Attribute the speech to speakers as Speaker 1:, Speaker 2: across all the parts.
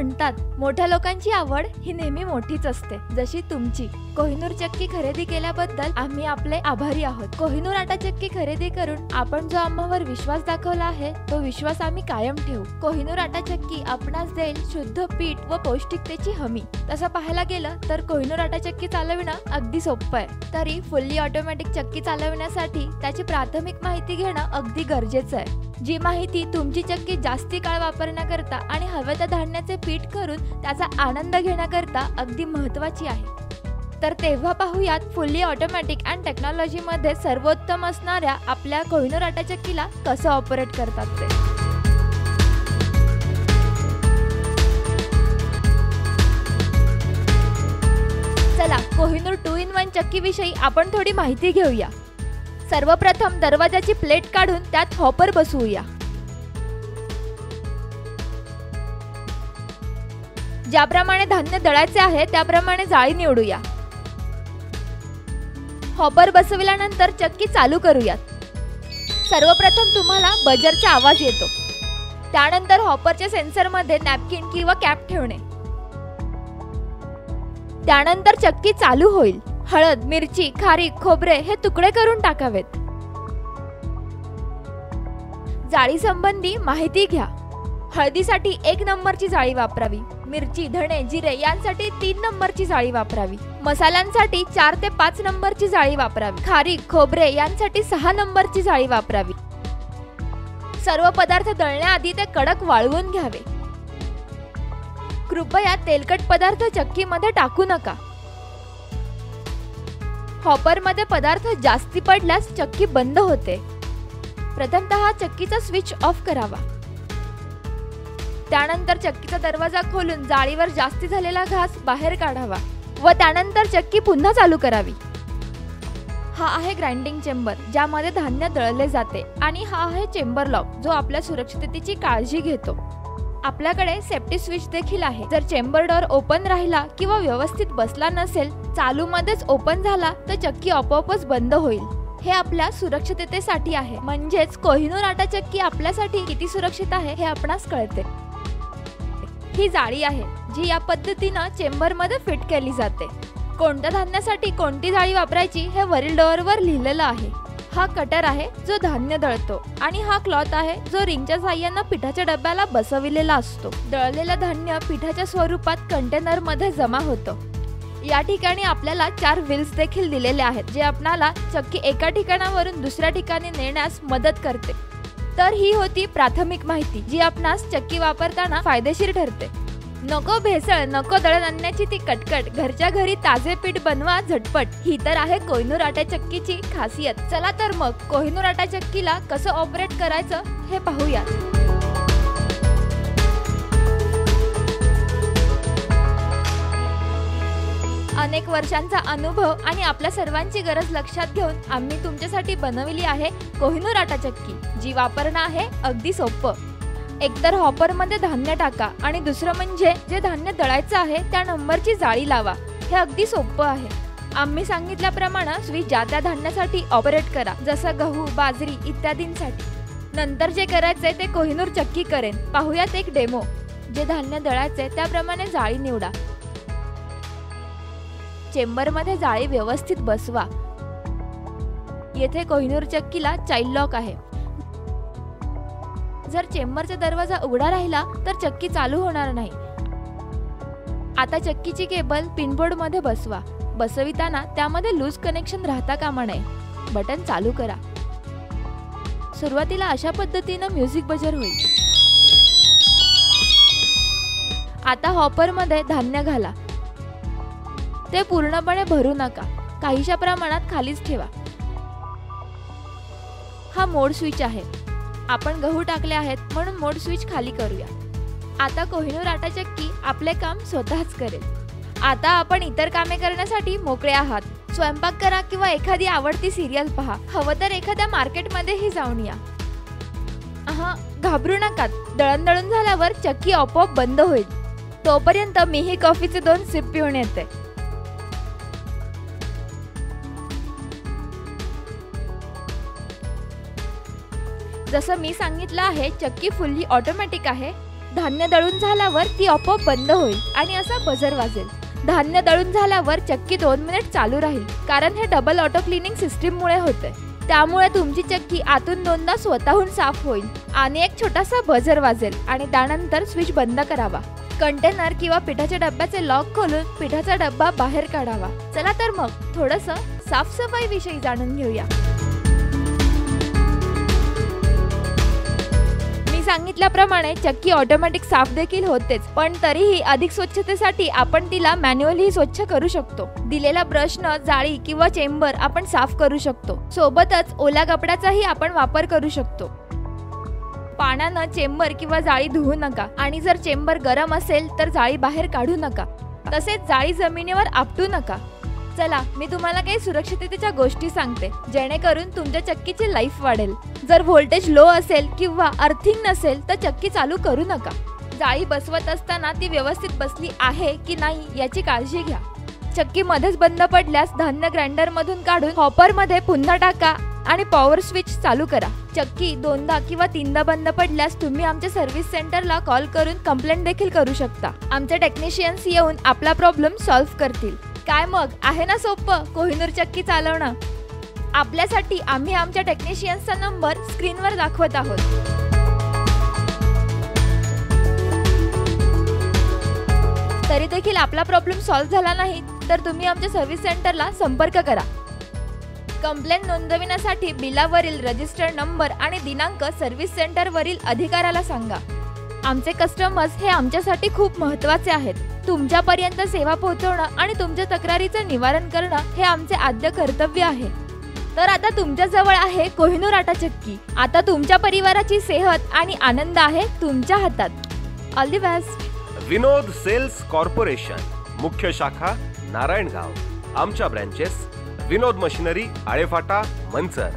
Speaker 1: म्हणतात, मोठ्या लोकांची आवड ही नेहमी मोठीच असते, जशी तुमची. कोहिनूर चक्की खरेदी केल्याबद्दल आम्ही आपले आभारी आहोत. कोहिनूर आटा चक्की खरेदी करून आपण जो आम्हावर विश्वास दाखवला आहे तो विश्वास आम्ही कायम ठेवू. कोहिनूर आटा चक्की आपणास देईल शुद्ध पीठ व पौष्टिकतेची हमी. तसं पाहायला गेलं तर कोहिनूर आटा चक्की चालविणं अगदी सोपं आहे. तरी फुल्ली ऑटोमॅटिक चक्की चालविण्यासाठी त्याची प्राथमिक माहिती घेणं अगदी गरजेचं आहे. जी माहिती तुमची चक्की जास्ती काळ वापरण्याकरता आणि हव्या त्या धान्याचे पीठ करून त्याचा आनंद घेण्याकरता अगदी महत्त्वाची आहे. तर तेव्हा पाहूयात फुल्ली ऑटोमॅटिक अँड टेक्नॉलॉजी मध्ये सर्वोत्तम असणाऱ्या आपल्या कोहिनूर आटा चक्कीला कसं ऑपरेट करतात ते. चला कोहिनूर 2-in-1 चक्की विषयी आपण थोडी माहिती घेऊया. सर्वप्रथम दरवाजाची प्लेट काढून त्यात हॉपर बसवूया. ज्याप्रमाणे धान्य दळायचे आहे त्याप्रमाणे जाळी निवडूया. हॉपर बसविल्यानंतर चक्की चालू करूयात. सर्वप्रथम तुम्हाला बजरचा आवाज येतो. त्यानंतर हॉपरच्या सेन्सरमध्ये नॅपकिन किंवा कॅप ठेवणे. त्यानंतर चक्की चालू होईल. हळद, मिरची, खारीक, खोबरे हे तुकडे करून टाकावेत. जाळी संबंधी माहिती घ्या. हळदीसाठी 1 नंबरची जाळी वापरावी. मिरची, धणे, जिरे यांसाठी 3 नंबरची जाळी वापरावी. मसाल्यांसाठी 4 ते 5 नंबरची जाळी वापरावी. खारीक, खोबरे यांसाठी 6 नंबरची जाळी वापरावी. सर्व पदार्थ दळण्याआधी ते कडक वाळवून घ्यावे. कृपया तेलकट पदार्थ चक्कीमध्ये टाकू नका. हॉपरमध्ये पदार्थ जास्ती पडल्यास चक्की बंद होते. प्रथमतः चक्कीचा स्विच ऑफ करावा. त्यानंतर चक्कीचा दरवाजा खोलून जाळीवर जास्ती झालेला घास बाहेर काढावा व त्यानंतर चक्की पुन्हा चालू करावी. हा आहे ग्राइंडिंग चेंबर, ज्यामध्ये धान्य दळले जाते, आणि हा आहे चेंबर लॉक, जो आपल्या सुरक्षिततेची काळजी घेतो. आपल्याकडे सेफ्टी स्विच देखील आहे. जर चेंबर डोअर ओपन राहिला किंवा व्यवस्थित बसला नसेल, चालू मध्येच ओपन झाला तर चक्की आपोआपच बंद होईल. हे आपल्या सुरक्षिततेसाठी आहे. म्हणजेच कोहिनूर आटा चक्की आपल्यासाठी किती सुरक्षित आहे हे आपणास कळते. ही जाळी आहे जी या पद्धतीनं चेंबर मध्ये फिट केली जाते. कोणत्या धान्यासाठी कोणती जाळी वापरायची हे वरील डोअरवर लिहिलेलं आहे. हा कटर आहे जो धान्य दळतो आणि हा क्लॉथ आहे जो रिंगच्या साहाय्याने पिठाच्या डब्याला बसविलेला असतो. दळलेलं धान्य पिठाच्या स्वरूपात कंटेनर मध्ये जमा होतं. या ठिकाणी आपल्याला 4 व्हील्स देखील दिलेले आहेत, जे आपणाला चक्की एका ठिकाणावरून दुसऱ्या ठिकाणी नेण्यास मदत करते. तर ही होती प्राथमिक माहिती, जी आपणास चक्की वापरताना फायदेशीर ठरते. नको भेसळ, नको दळण आणण्याची ती कटकट, घरच्या घरी ताजे पीठ बनवा झटपट. ही तर आहे कोहिनूर आटा चक्कीची खासियत. चला तर मग कोहिनूर आटा चक्कीला कसं ऑपरेट करायचं हे पाहूयात. अनेक वर्षांचा अनुभव आणि आपल्या सर्वांची गरज लक्षात घेऊन आम्ही तुमच्यासाठी बनवली आहे कोहिनूर आटा चक्की, जी वापरणं आहे अगदी सोपं. एकतर हॉपर मध्ये धान्य टाका आणि दुसरं म्हणजे जे धान्य दळायचं आहे त्या नंबरची जाळी लावा. हे अगदी सोपं आहे. आम्ही सांगितल्याप्रमाणे स्विच ज्या त्या धान्यासाठी ऑपरेट करा, जसं गहू, बाजरी इत्यादींसाठी. नंतर जे करायचंय ते कोहिनूर चक्की करेन. पाहूयात एक डेमो. जे धान्य दळायचे त्याप्रमाणे जाळी निवडा. चेंबर मध्ये जाळी व्यवस्थित बसवा. येथे कोहिनूर चक्कीला चाइल्ड लॉक आहे. जर चेंबरचा दरवाजा उघडा राहिला तर चक्की चालू होणार नाही. आता चक्कीची केबल पिनबोर्ड मध्ये बसवा. बसविताना त्यामध्ये लूज कनेक्शन राहता कामा नये. बटन चालू करा. सुरुवातीला अशा पद्धतीने म्युझिक बजर होईल. आता हॉपर मध्ये धान्य घाला. ते पूर्णपणे भरू नका, काहीशा प्रमाणात खालीच ठेवा. हा मोड स्विच आहे. आपण गहू टाकले आहेत म्हणून मोड स्विच खाली करूया. आता कोहिनूर आटा चक्की आपले काम स्वतःच करेल. आता आपण इतर कामे करण्यासाठी मोकळे आहात. स्वयंपाक करा किंवा एखादी आवडती सिरियल पहा. हवं तर एखाद्या मार्केटमध्येही जाऊन या. घाबरू नका. दळण दळून झाल्यावर चक्की आपोआप बंद होईल. तोपर्यंत मीही कॉफीचे 2 सिप पिऊन येते. जसं मी सांगितलं आहे, चक्की फुल्ली ऑटोमॅटिक आहे. धान्य दळून झाल्यावर ती आपोआप बंद होईल आणि असा बझर वाजेल. धान्य दळून झाल्यावर चक्की 2 मिनिट चालू राहील, कारण हे डबल ऑटो क्लिनिंग सिस्टीम मुळे होते. त्यामुळे तुमची चक्की आतून 2दा स्वतःहून साफ होईल आणि एक छोटासा बझर वाजेल आणि त्यानंतर स्विच बंद करावा. कंटेनर किंवा पिठाच्या डब्याचे लॉक खोलून पिठाचा डब्बा बाहेर काढावा. चला तर मग थोडंसं साफसफाई विषयी जाणून घेऊया. मी सांगितल्याप्रमाणे चक्की ऑटोमॅटिक साफ देखील होतेच, पण तरीही अधिक स्वच्छतेसाठी आपण तिला मॅन्युअली स्वच्छ करू शकतो. दिलेल्या ब्रशनं जाळी किंवा चेंबर आपण साफ करू शकतो. सोबतच ओल्या कपड्याचाही आपण वापर करू शकतो. पाण्यानं चेंबर किंवा जाळी धुवू नका आणि जर चेंबर गरम असेल तर जाळी बाहेर काढू नका. तसेच जाळी जमिनीवर आपटू नका. चला, मी तुम्हाला काही सुरक्षिततेच्या गोष्टी सांगते, जेणेकरून तुमच्या चक्कीची लाईफ वाढेल. जर व्होल्टेज लो असेल किंवा अर्थिंग नसेल तर चक्की चालू करू नका. जाळी बसवत असताना ती व्यवस्थित बसली आहे की नाही याची काळजी घ्या. चक्की मध्येच बंद पडल्यास धान्य ग्राइंडर मधून काढून हॉपर मध्ये पुन्हा टाका आणि पॉवर स्विच चालू करा. चक्की 2दा किंवा 3दा बंद पडल्यास तुम्ही आमच्या सर्व्हिस सेंटरला कॉल करून कंप्लेंट देखील करू शकता. आमचे टेक्निशियन्स येऊन आपला प्रॉब्लेम सॉल्व्ह करतील. काय मग, आहे ना सोपं कोहिनूर चक्की चालवणं? आपल्यासाठी आम्ही आमच्या टेक्निशियन्सचा नंबर स्क्रीनवर दाखवत आहोत. तरी देखील आपला प्रॉब्लेम सॉल्व्ह झाला नाही तर तुम्ही आमच्या सर्व्हिस सेंटरला संपर्क करा. कंप्लेंट नोंदविण्यासाठी बिलावरील रजिस्टर नंबर आणि दिनांक सर्व्हिस सेंटरवरील अधिकाऱ्याला सांगा. आमचे कस्टमर्स हे आमच्यासाठी खूप महत्त्वाचे आहेत. तुमच्यापर्यंत सेवा पोहोचवणं आणि तुमच्या तक्रारीचं निवारण करणं हे आमचे आद्य कर्तव्य आहे. तर आता तुमच्या जवळ आहे कोहिनूर आटा चक्की. आता तुमच्या परिवाराची सेहत आणि आनंद आहे तुमच्या हातात. All the best.
Speaker 2: Vinod sales corporation, मुख्य शाखा नारायणगाव. आमच्या branches Vinod machinery Alephata Manchar,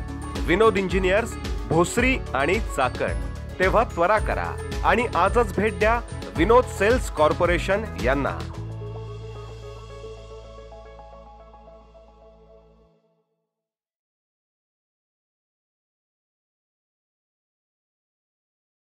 Speaker 2: Vinod engineers Bhosari आणि चाकण. तेव्हा त्वरा करा आणि आजच भेट द्या विनोद सेल्स कॉर्पोरेशन यांना.